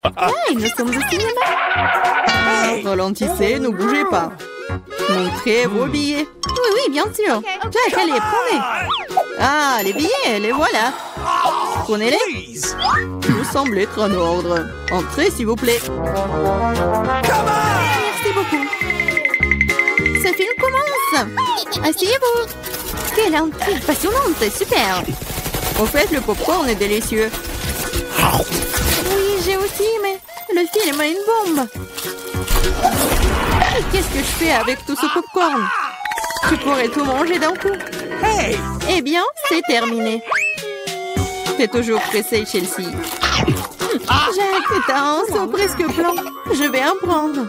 Hey, nous sommes au cinéma. Ralentissez, ne bougez pas. Montrez vos billets. Oui, oui, bien sûr. Jack, allez, prenez. Ah, les billets, les voilà. Prenez-les. Vous semblez être en ordre. Entrez, s'il vous plaît. Merci beaucoup. Ce film commence. Asseyez-vous. Quelle intrigue passionnante, c'est super. Au fait, le popcorn est délicieux. Oui, j'ai aussi, mais le film a une bombe. Qu'est-ce que je fais avec tout ce popcorn? Tu pourrais tout manger d'un coup. Eh bien, c'est terminé. T'es toujours pressé, Chelsea. Jack, t'as un seau presque blanc. Je vais en prendre.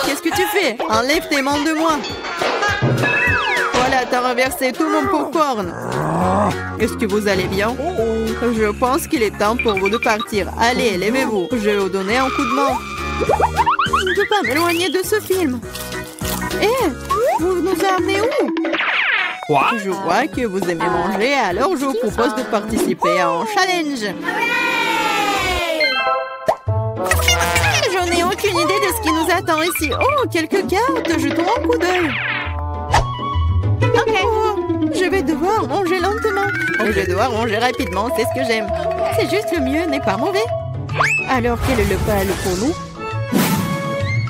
Qu'est-ce que tu fais? Enlève tes mains de moi. Voilà, t'as renversé tout mon popcorn. Est-ce que vous allez bien? Je pense qu'il est temps pour vous de partir. Allez, levez-vous. Je vais vous donner un coup de main. Je ne peux pas m'éloigner de ce film. Vous nous amenez où? Je vois que vous aimez manger, alors je vous propose de participer à un challenge. Je n'ai aucune idée de ce qui nous attend ici. Oh, quelques cartes, jetons un coup d'œil. Oh, je vais devoir manger lentement. Je vais devoir manger rapidement, c'est ce que j'aime. C'est juste le mieux, n'est pas mauvais. Alors, quel est le plat pour nous?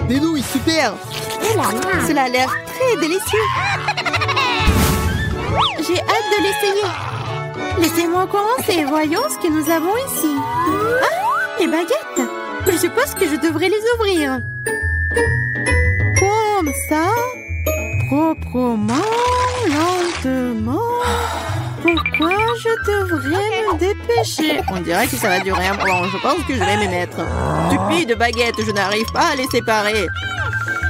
Des nouilles, super. Cela a l'air très délicieux. J'ai hâte de l'essayer. Laissez-moi commencer. Voyons ce que nous avons ici. Ah, les baguettes. Je suppose que je devrais les ouvrir. Comme ça. Proprement, lentement. Pourquoi je devrais me dépêcher? On dirait que ça va durer un moment. Je pense que je vais m'y mettre. Stupide baguette, je n'arrive pas à les séparer.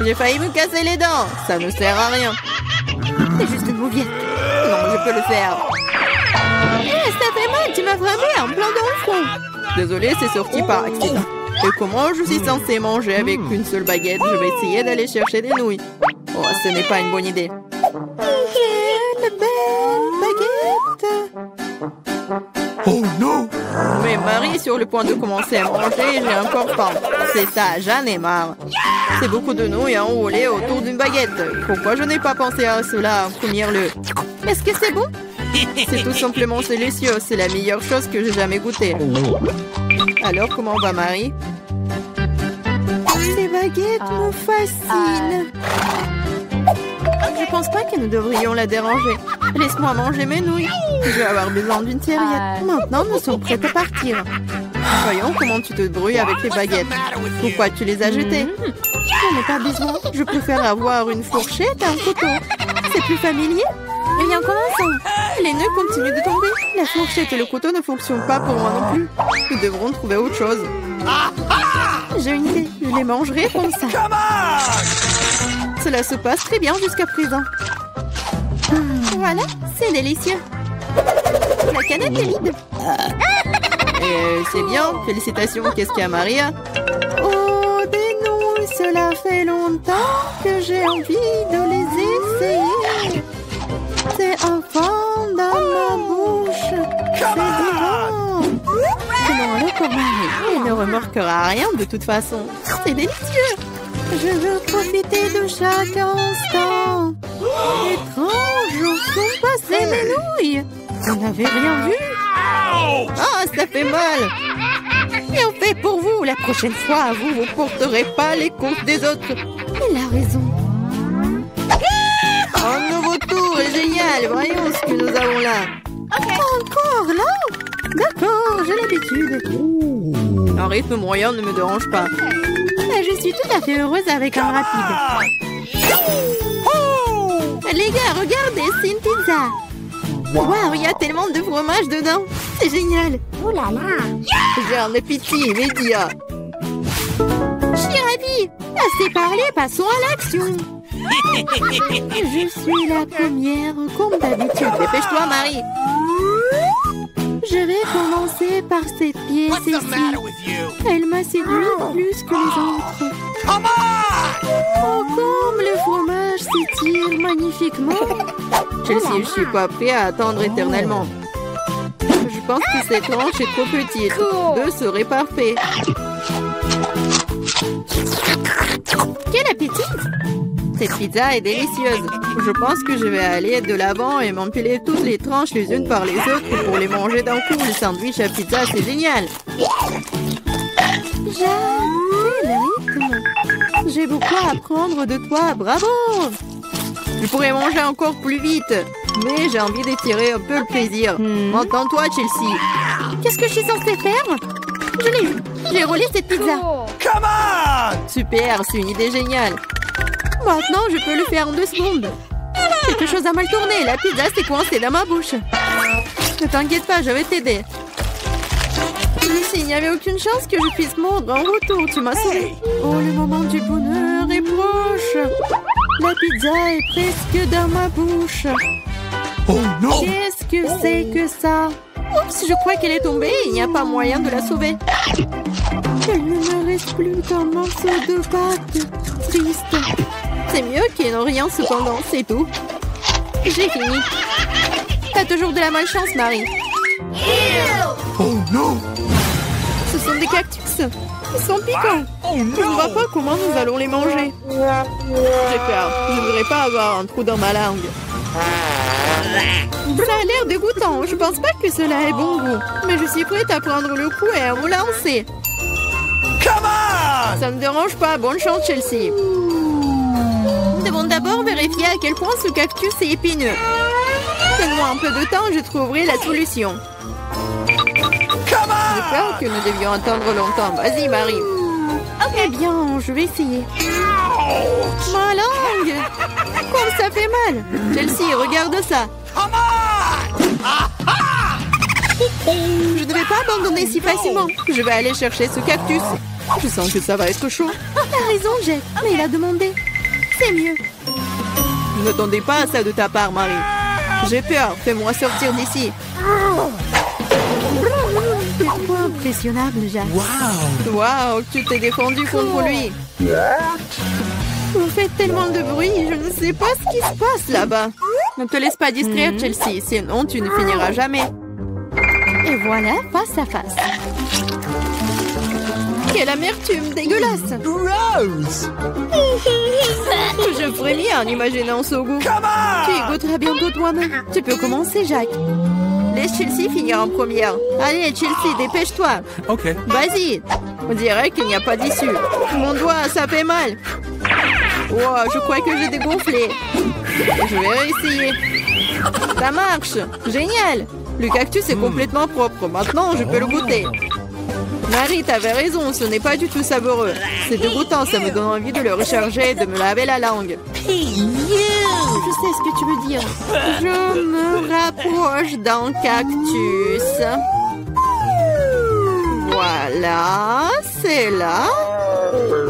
J'ai failli me casser les dents. Ça ne sert à rien. C'est juste une mouviette. Non, je peux le faire. Ça fait mal, tu m'as frappé en plein dans le front. Désolée, c'est sorti par accident. Et comment je suis censée manger avec une seule baguette? Je vais essayer d'aller chercher des nouilles. Oh, ce n'est pas une bonne idée. Quelle belle baguette! Oh non! Mais Marie est sur le point de commencer à manger et j'ai encore faim. C'est ça, j'en ai marre. C'est beaucoup de nouilles à enrouler autour d'une baguette. Pourquoi je n'ai pas pensé à cela en premier lieu? Est-ce que c'est bon? C'est tout simplement délicieux. C'est la meilleure chose que j'ai jamais goûtée. Alors, comment va Marie? Ces baguettes me fascinent. Je pense pas que nous devrions la déranger. Laisse-moi manger mes nouilles. Je vais avoir besoin d'une serviette. Maintenant, nous sommes prêts à partir. Voyons comment tu te débrouilles avec les baguettes. Pourquoi tu les as jetées? J'en ai pas besoin. Je préfère avoir une fourchette et un couteau. C'est plus familier. Eh bien, commençons. Les nœuds continuent de tomber. La fourchette et le couteau ne fonctionnent pas pour moi non plus. Nous devrons trouver autre chose. J'ai une idée. Je les mangerai comme ça. Cela se passe très bien jusqu'à présent. Voilà, c'est délicieux. La canette est vide. C'est bien. Félicitations. Qu'est-ce qu'il y a, Maria? Oh, des nouilles. Cela fait longtemps que j'ai envie de les essayer. C'est enfin dans ma bouche. C'est divin. Prenons-le pour Marie. Il ne remarquera rien de toute façon. C'est délicieux. Je veux profiter de chaque instant. Étrange, où sont passées mes nouilles? Vous n'avez rien vu? Ah, ça fait mal. Et on fait pour vous. La prochaine fois, vous ne porterez pas les courses des autres. Il a raison. Un nouveau tour est génial. Voyons ce que nous avons là. Encore là? D'accord, j'ai l'habitude. Un rythme moyen ne me dérange pas. Je suis tout à fait heureuse avec un rapide. Les gars, regardez, c'est une pizza. Waouh, il y a tellement de fromage dedans. C'est génial. Oh là là. J'ai un appétit immédiat. Je suis ravie. Assez parlé, passons à l'action. Je suis la première, comme d'habitude. Dépêche-toi, Marie. Je vais commencer par cette pièce ici. Elle m'a séduit plus que les autres. Oh, comme le fromage s'étire magnifiquement. Chelsea, je suis pas prêt à attendre éternellement. Je tu penses que cette tranche est trop petite. 2 serait parfait. Quel appétit! Cette pizza est délicieuse. Je pense que je vais aller de l'avant et m'empiler toutes les tranches les unes par les autres pour les manger d'un coup. Le sandwich à pizza, c'est génial. J'adore le rythme. J'ai beaucoup à apprendre de toi. Bravo! Je pourrais manger encore plus vite, mais j'ai envie d'étirer un peu le plaisir. Entends-toi, Chelsea. Qu'est-ce que je suis censée faire? Je l'ai eu. J'ai roulé cette pizza. Come on! Super, c'est une idée géniale. Maintenant, je peux le faire en 2 secondes. Quelque chose a mal tourné. La pizza s'est coincée dans ma bouche. Ne t'inquiète pas, je vais t'aider. Il n'y avait aucune chance que je puisse mordre en retour. Tu m'as sauvé. Oh, le moment du bonheur est proche. La pizza est presque dans ma bouche. Oh non! Qu'est-ce que c'est que ça? Oups, je crois qu'elle est tombée. Il n'y a pas moyen de la sauver. Il ne me reste plus qu'un morceau de pâte. Triste. C'est mieux qu'il n'y ait rien cependant, c'est tout. J'ai fini. T'as toujours de la malchance, Marie. Oh non! Ce sont des cactus. Ils sont piquants. Oh Je ne vois pas comment nous allons les manger. J'ai peur. Je ne voudrais pas avoir un trou dans ma langue. Ça a l'air dégoûtant. Je pense pas que cela ait bon goût. Mais je suis prête à prendre le coup et à me lancer. Come on! Ça ne me dérange pas. Bonne chance, Chelsea. Nous devons d'abord vérifier à quel point ce cactus est épineux. Donne-moi un peu de temps, je trouverai la solution. J'ai peur que nous devions attendre longtemps. Vas-y, Marie. Eh bien, je vais essayer. Ma langue! Comme ça fait mal! Chelsea, regarde ça! Je ne vais pas abandonner si facilement. Je vais aller chercher ce cactus. Je sens que ça va être chaud. T'as raison, Jack, mais il a demandé. C'est mieux. Je n'attendais pas à ça de ta part, Marie. J'ai peur. Fais-moi sortir d'ici. C'est trop impressionnable, Jack. Waouh, tu t'es défendu contre lui. Vous faites tellement de bruit, je ne sais pas ce qui se passe là-bas. Ne te laisse pas distraire, Chelsea, sinon tu ne finiras jamais. Et voilà, face à face. Quelle amertume dégueulasse. Gross! Je frémis en imaginant ce goût. Tu y goûteras bientôt toi-même. Tu peux commencer, Jack. Laisse Chelsea finir en première. Allez, Chelsea, dépêche-toi. Ok. Vas-y. On dirait qu'il n'y a pas d'issue. Mon doigt, ça fait mal. Wow, je crois que j'ai dégonflé. Je vais réessayer. Ça marche. Génial. Le cactus est complètement propre. Maintenant, je peux le goûter. Marie, t'avais raison. Ce n'est pas du tout savoureux. C'est dégoûtant. Ça me donne envie de le recharger et de me laver la langue. Je sais ce que tu veux dire. Je me rapproche d'un cactus. Voilà, c'est là.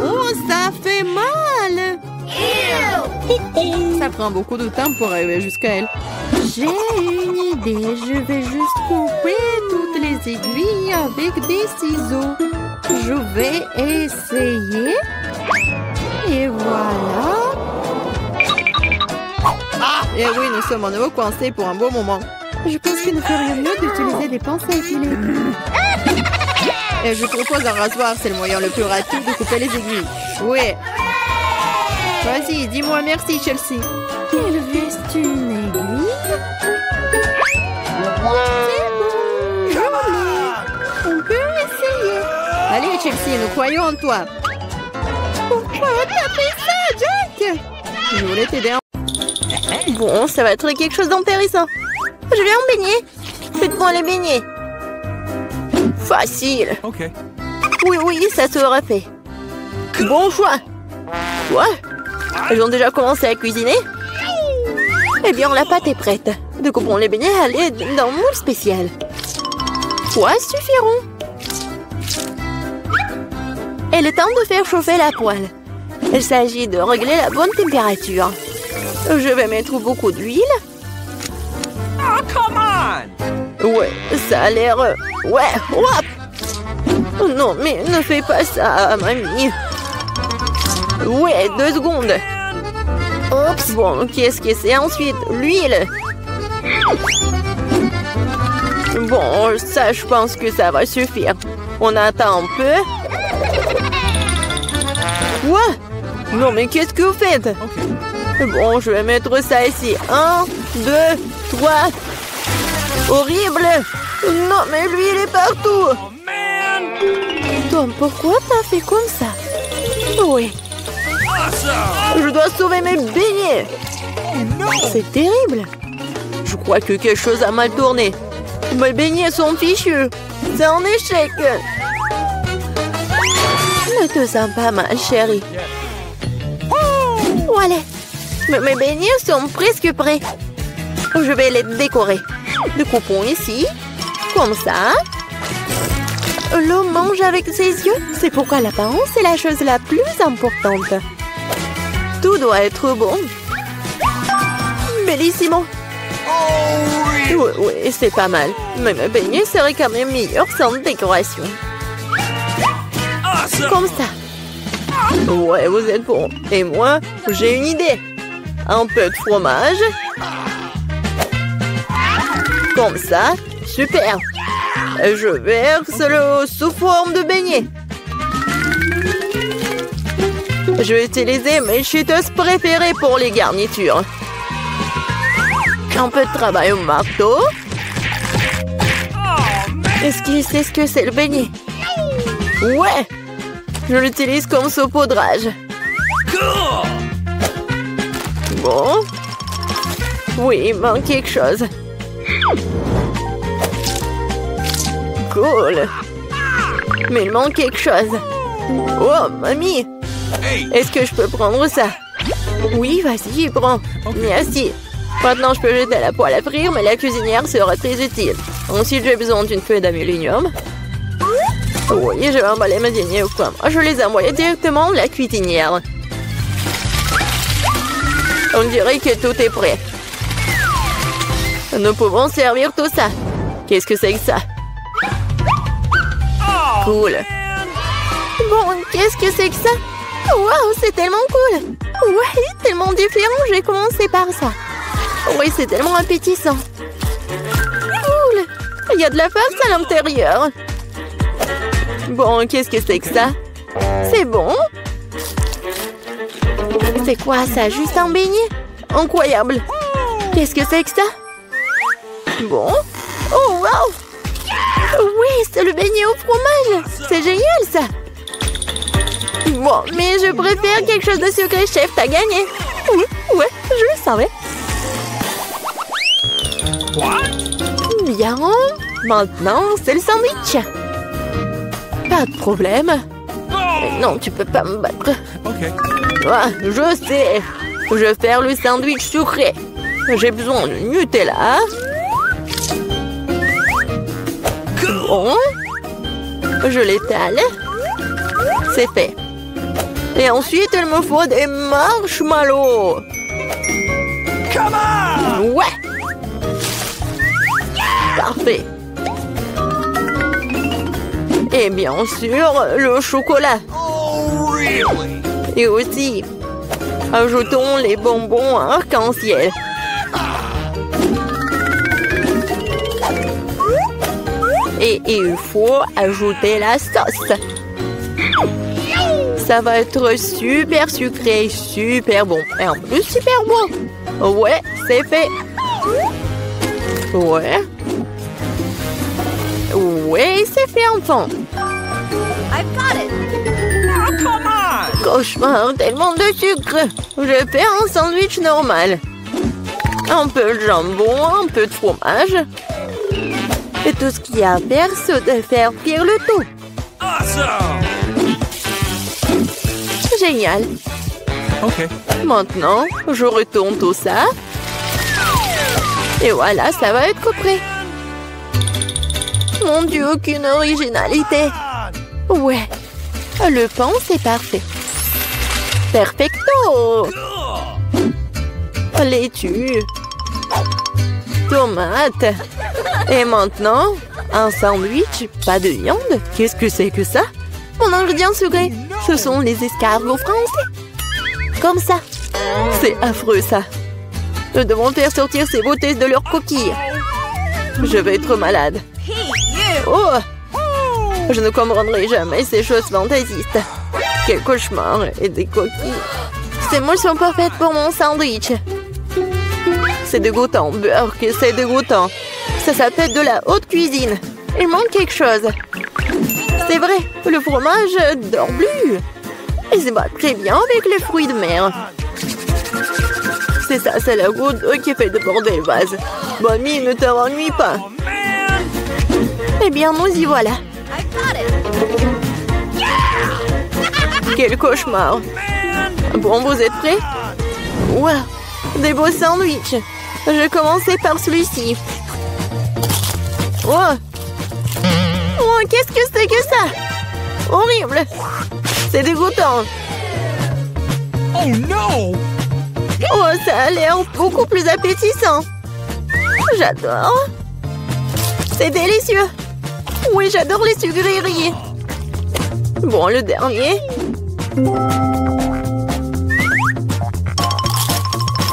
Oh, ça fait mal. Ça prend beaucoup de temps pour arriver jusqu'à elle. J'ai une idée. Je vais juste couper toutes les aiguilles avec des ciseaux. Je vais essayer. Et voilà. Et oui, nous sommes à nouveau coincés pour un beau moment. Je pense qu'il ne ferait mieux d'utiliser des pinces à épiler. Et je propose un rasoir, c'est le moyen le plus rapide de couper les aiguilles. Oui. Vas-y, dis-moi merci, Chelsea. Il reste une aiguille. C'est bon, on peut essayer. Allez, Chelsea, nous croyons en toi. Pourquoi t'as fait ça, Jack? Je voulais t'aider. Bon, ça va être quelque chose d'intéressant. Je vais en baigner. Faites-moi les beignets. Facile. Ok. Oui, ça sera fait. Bon choix. Quoi? Elles ont déjà commencé à cuisiner? Eh bien, la pâte est prête. Découpons les beignets à l'aide d'un moule spécial. 3 suffiront. Et le temps de faire chauffer la poêle. Il s'agit de régler la bonne température. Je vais mettre beaucoup d'huile. Oh, come on! Ouais, ça a l'air... Ouais, hop! Non, mais ne fais pas ça, mamie. Ouais, 2 secondes. Oups, bon, qu'est-ce que c'est ensuite? L'huile. Bon, ça, je pense que ça va suffire. On attend un peu. Quoi? Non, mais qu'est-ce que vous faites? Bon, je vais mettre ça ici. 1, 2, 3. Horrible! Non, mais lui, il est partout! Tom, pourquoi t'as fait comme ça? Oui. Je dois sauver mes beignets! C'est terrible! Je crois que quelque chose a mal tourné. Mes beignets sont fichus. C'est un échec. Ne te sens pas mal, chérie. Voilà. Mes beignets sont presque prêts. Je vais les décorer. Découpons ici. Comme ça. L'homme mange avec ses yeux. C'est pourquoi l'apparence est la chose la plus importante. Tout doit être bon. Bellissimo. Oui, c'est pas mal. Mais mes beignets seraient quand même meilleurs sans décoration. Comme ça. Ouais, vous êtes bon. Et moi, j'ai une idée. Un peu de fromage. Comme ça. Super. Je verse sous forme de beignet. Je vais utiliser mes cheetos préférées pour les garnitures. Un peu de travail au marteau. Est-ce qu'il sait ce que c'est le beignet? Ouais! Je l'utilise comme saupoudrage. Bon. Oui, il manque quelque chose. Cool. Mais il manque quelque chose. Oh, mamie! Est-ce que je peux prendre ça? Oui, vas-y, prends. Merci. Maintenant, je peux jeter la poêle à frire, mais la cuisinière sera très utile. Ensuite, j'ai besoin d'une feuille d'aluminium. Oui, je vais emballer mes beignets aux pommes. Je les envoie directement à la cuisinière. On dirait que tout est prêt. Nous pouvons servir tout ça. Qu'est-ce que c'est que ça? Cool. Bon, qu'est-ce que c'est que ça? Wow, c'est tellement cool. Ouais, tellement différent. Je vais commencer par ça. Oui, c'est tellement appétissant. Cool. Il y a de la farce à l'intérieur. Bon, qu'est-ce que c'est que ça? C'est bon. C'est quoi ça? Juste un beignet? Incroyable. Qu'est-ce que c'est que ça? Bon. Oh, wow. Oui, c'est le beignet au fromage. C'est génial, ça. Bon, mais je préfère quelque chose de sucré, chef. T'as gagné. Oui, ouais, je le savais. Bien. Maintenant, c'est le sandwich. Pas de problème. Non, tu peux pas me battre. Ah, je sais. Je vais faire le sandwich sucré. J'ai besoin de Nutella. Bon. Je l'étale. C'est fait. Et ensuite, il me faut des marshmallows. Ouais. Parfait. Et bien sûr, le chocolat. Et aussi, ajoutons les bonbons arc-en-ciel. Et il faut ajouter la sauce. Ça va être super sucré, super bon. Et en plus, super bon. Ouais, c'est fait. Ouais. Ouais, c'est fait, enfant. I've got it. Oh, come on. Cauchemar, tellement de sucre. Je vais faire un sandwich normal. Un peu de jambon, un peu de fromage. Et tout ce qu'il y a à faire, c'est de faire cuire le tout. Awesome. Génial. OK. Maintenant, je retourne tout ça. Et voilà, ça va être prêt. Mon Dieu, aucune originalité. Ouais. Le pain, c'est parfait. Perfecto. Laitue. Tomate. Et maintenant, un sandwich, pas de viande. Qu'est-ce que c'est que ça? Mon ingrédient secret, ce sont les escargots français. Comme ça. C'est affreux, ça. Nous devons faire sortir ces beautés de leurs coquilles. Je vais être malade. Oh! Je ne comprendrai jamais ces choses fantaisistes. Quel cauchemar et des coquilles. Ces moules sont pas faites pour mon sandwich. C'est dégoûtant, Burke, c'est dégoûtant. Ça s'appelle de la haute cuisine. Il manque quelque chose. C'est vrai, le fromage d'Orbleu. Et c'est pas très bien avec les fruits de mer. C'est ça, c'est la goutte qui fait déborder le vase. Bonnie, ne t'ennuie pas. Eh bien, nous y voilà. Quel cauchemar. Bon, vous êtes prêts? Wow, des beaux sandwichs. Je vais commencer par celui-ci. Oh, oh, qu'est-ce que c'est que ça? Horrible. C'est dégoûtant. Oh non! Oh, ça a l'air beaucoup plus appétissant. J'adore. C'est délicieux. Oui, j'adore les sucreries. Bon, le dernier.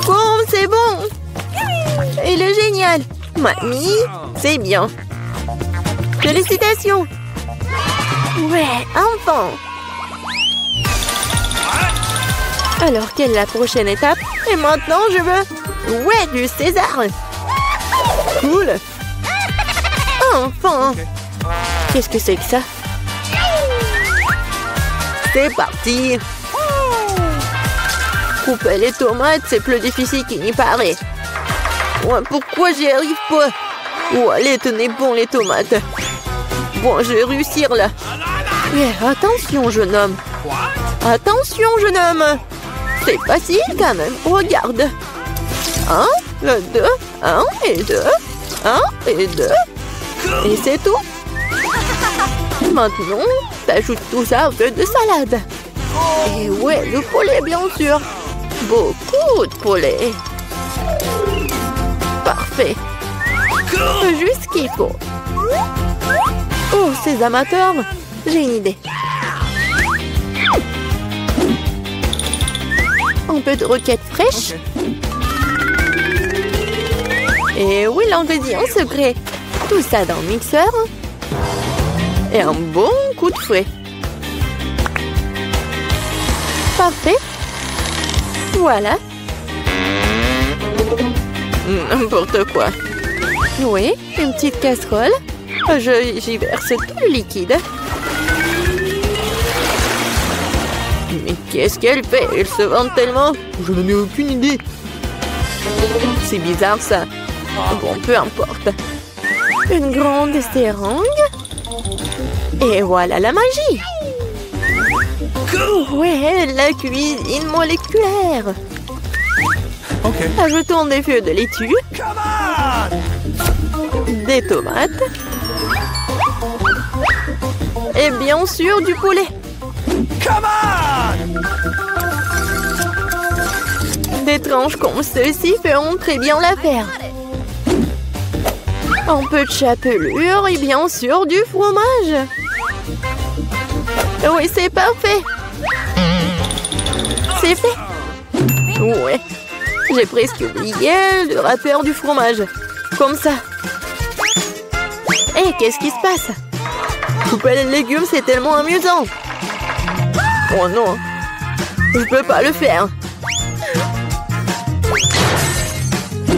Oh, c'est bon. Il est génial. Mamie, c'est bien. Félicitations. Ouais, enfin. Alors, quelle est la prochaine étape? Et maintenant, je veux... Ouais, du César. Cool. Enfin. Qu'est-ce que c'est que ça? C'est parti. Couper les tomates, c'est plus difficile qu'il n'y paraît. Ouais, pourquoi j'y arrive pas? Oh, allez, tenez bon les tomates. Bon, je vais réussir là. Yeah, attention, jeune homme. Attention, jeune homme. C'est facile quand même. Regarde. 1, 2, 1 et 2. 1 et 2. Et c'est tout. Maintenant, t'ajoutes tout ça au peu de salade. Et ouais, le poulet, bien sûr. Beaucoup de poulet. Parfait. Juste ce qu'il faut. Oh, ces amateurs, j'ai une idée. Un peu de roquette fraîche. Et oui, l'ingrédient secret. Tout ça dans le mixeur. Et un bon coup de fouet. Parfait. Voilà. N'importe quoi. Oui, une petite casserole. J'y verse tout le liquide. Mais qu'est-ce qu'elle fait? Elle se vante tellement. Je n'en ai aucune idée. C'est bizarre ça. Bon, peu importe. Une grande seringue. Et voilà la magie. Ouais, la cuisine moléculaire. Okay. Ajoutons des feuilles de laitue. Des tomates. Et bien sûr du poulet. Des tranches comme ceci feront très bien l'affaire. Un peu de chapelure et bien sûr du fromage. Oui, c'est parfait. C'est fait. Ouais. J'ai presque oublié le rappeur du fromage. Comme ça. Hé, qu'est-ce qui se passe? Couper les légumes, c'est tellement amusant. Oh non. Je peux pas le faire.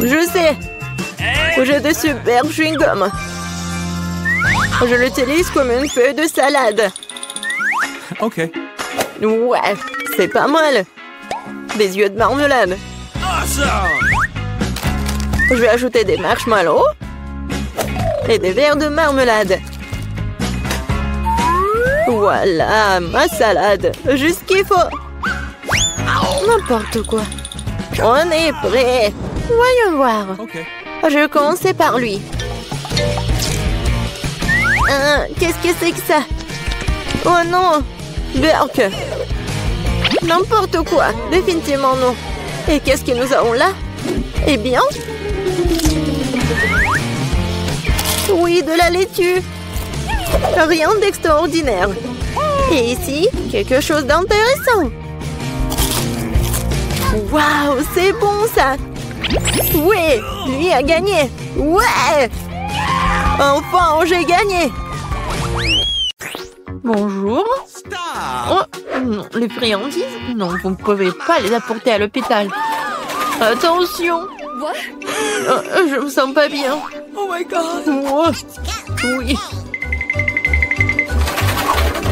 Je sais. J'ai de super chewing-gum. Je l'utilise comme une feuille de salade. Ok. Ouais, c'est pas mal. Des yeux de marmelade. Je vais ajouter des marshmallows et des verres de marmelade. Voilà, ma salade. Juste ce qu'il faut. N'importe quoi. On est prêt. Voyons voir. Ok. Je vais commencer par lui. Qu'est-ce que c'est que ça? Oh non! Burke! N'importe quoi! Définitivement non! Et qu'est-ce que nous avons là? Eh bien... Oui, de la laitue! Rien d'extraordinaire! Et ici, quelque chose d'intéressant! Waouh, c'est bon ça! Ouais, lui a gagné! Ouais! Enfin, j'ai gagné. Bonjour. Oh, non, les friandises? Non, vous ne pouvez pas les apporter à l'hôpital. Attention. Je me sens pas bien. Oh my god. Oh, oui.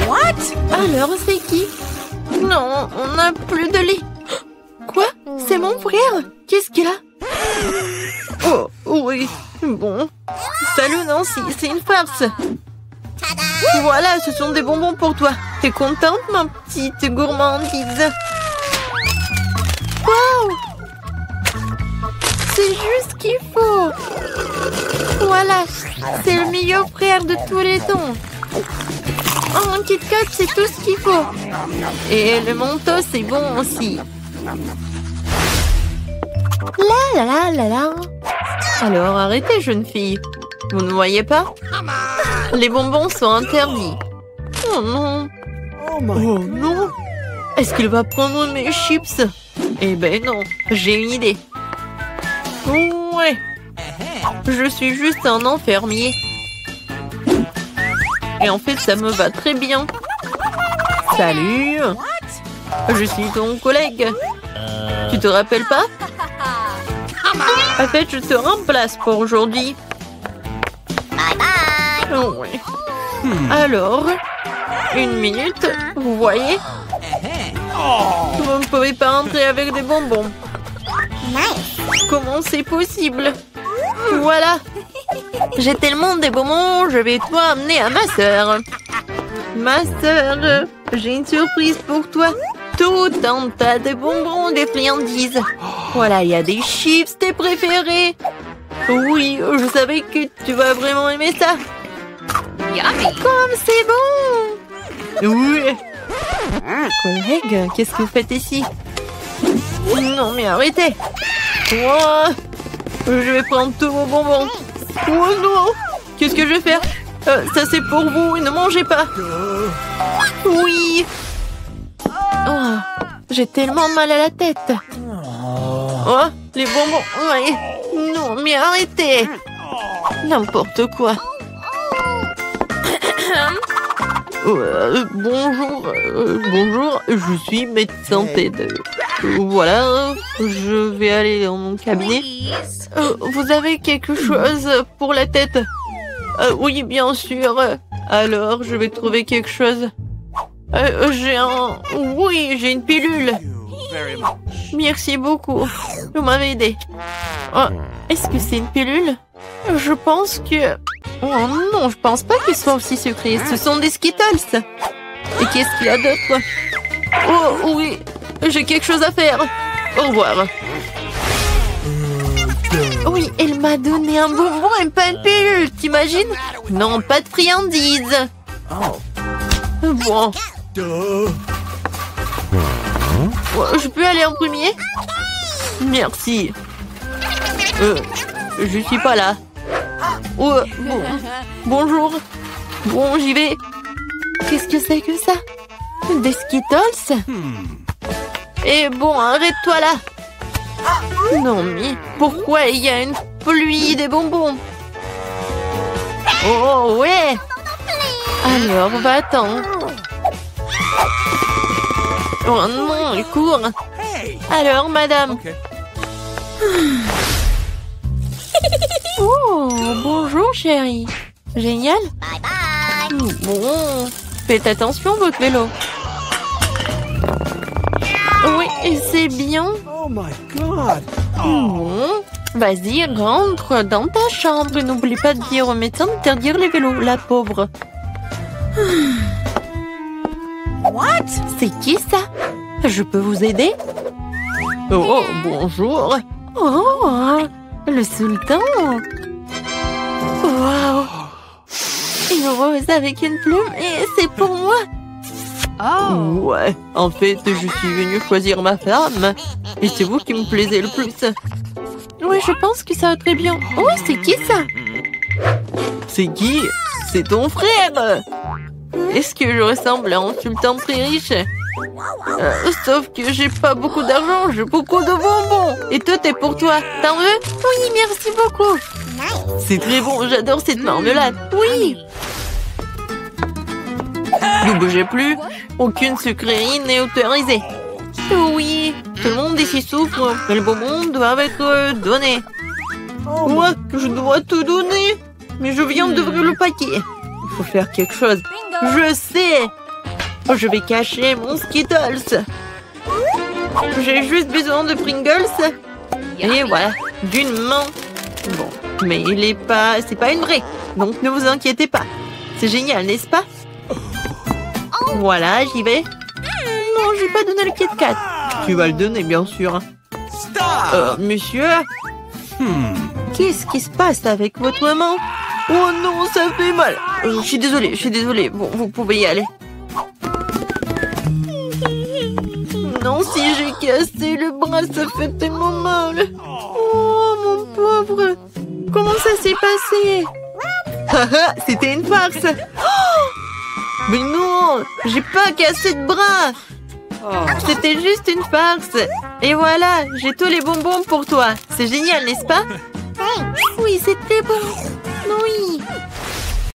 What? Alors, c'est qui? Non, on n'a plus de lait. Quoi? C'est mon frère? Qu'est-ce qu'il a? Oh, oui. Bon. Salut Nancy, c'est une farce. Voilà, ce sont des bonbons pour toi. T'es contente, ma petite gourmandise? Waouh! C'est juste ce qu'il faut. Voilà, c'est le meilleur frère de tous les temps. Oh, un Kit Kat, c'est tout ce qu'il faut. Et le Mentos, c'est bon aussi. La la la la la. Alors, arrêtez, jeune fille. Vous ne voyez pas? Les bonbons sont interdits. Oh non. Oh non. Est-ce qu'il va prendre mes chips? Eh ben non, j'ai une idée. Ouais. Je suis juste un enfermier. Et en fait, ça me va très bien. Salut. Je suis ton collègue. Tu te rappelles pas? En fait, je te remplace pour aujourd'hui. Oh, ouais. Alors, une minute, vous voyez? Vous ne pouvez pas entrer avec des bonbons. Comment c'est possible? Voilà. J'ai tellement des bonbons, je vais toi amener à ma sœur. Ma sœur, j'ai une surprise pour toi. Tout un tas de bonbons, des friandises. Voilà, il y a des chips, tes préférés. Oui, je savais que tu vas vraiment aimer ça. Comme c'est bon. Oui. Collègue, qu'est-ce que vous faites ici? Non, mais arrêtez. Oh, je vais prendre tous vos bonbons. Oh non. Qu'est-ce que je vais faire? Ça c'est pour vous, ne mangez pas. Oui. Oh, j'ai tellement mal à la tête. Oh, les bonbons. Ouais. Non, mais arrêtez. N'importe quoi. Bonjour, bonjour, je suis médecin TED. Voilà, je vais aller dans mon cabinet. Vous avez quelque chose pour la tête? Oui, bien sûr. Alors, je vais trouver quelque chose. Oui, j'ai une pilule. Merci beaucoup. Vous m'avez aidé. Oh, est-ce que c'est une pilule? Je pense que... Oh non, je pense pas qu'ils soient aussi sucrés. Ce sont des Skittles. Et qu'est-ce qu'il y a d'autre? Oh oui, j'ai quelque chose à faire. Au revoir. Oui, elle m'a donné un bonbon et pas une pilule, t'imagines? Non, pas de friandises. Bon. Je peux aller en premier? Merci. Je suis pas là. Oh, bon. Bonjour. Bon, j'y vais. Qu'est-ce que c'est que ça? Des Skittles? Et bon, arrête-toi là. Non, mais pourquoi il y a une pluie des bonbons? Oh, ouais. Alors, va-t'en. Oh non, il court. Alors, madame. Okay. Oh, bonjour, chérie. Génial. Bon, faites attention, votre vélo. Oui, c'est bien. Oh my god. Bon, vas-y, rentre dans ta chambre. N'oublie pas de dire au médecin d'interdire les vélos, la pauvre. What? C'est qui ça? Je peux vous aider? Oh, bonjour. Oh, le sultan. Waouh. Une rose avec une plume et c'est pour moi. Oh. Ouais, en fait, je suis venue choisir ma femme. Et c'est vous qui me plaisez le plus. Oui, je pense que ça va très bien. Oh, c'est qui ça? C'est qui? C'est ton frère. Est-ce que je ressemble à un sultan très riche? Sauf que j'ai pas beaucoup d'argent, j'ai beaucoup de bonbons. Et tout est pour toi. T'en veux? Oui, merci beaucoup. C'est très bon, j'adore cette marmelade. Oui. Ne bougez plus. Aucune sucrerie n'est autorisée. Oui, tout le monde ici souffre. Mais le bonbon doit être donné. Moi, je dois tout donner. Mais je viens d'ouvrir le paquet. Il faut faire quelque chose. Je sais. Je vais cacher mon Skittles. J'ai juste besoin de Pringles. Et voilà, d'une main. Bon, mais c'est pas une vraie. Donc ne vous inquiétez pas. C'est génial, n'est-ce pas? Voilà, j'y vais. Non, je vais pas donner le Kit Kat. Tu vas le donner, bien sûr. Monsieur? Qu'est-ce qui se passe avec votre maman? Oh non, ça fait mal. Je suis désolée. Bon, vous pouvez y aller. Non, si j'ai cassé le bras, ça fait tellement mal. Oh, mon pauvre. Comment ça s'est passé? C'était une farce. Oh, mais non, j'ai pas cassé de bras. C'était juste une farce. Et voilà, j'ai tous les bonbons pour toi. C'est génial, n'est-ce pas? Oui, c'était bon. Oui.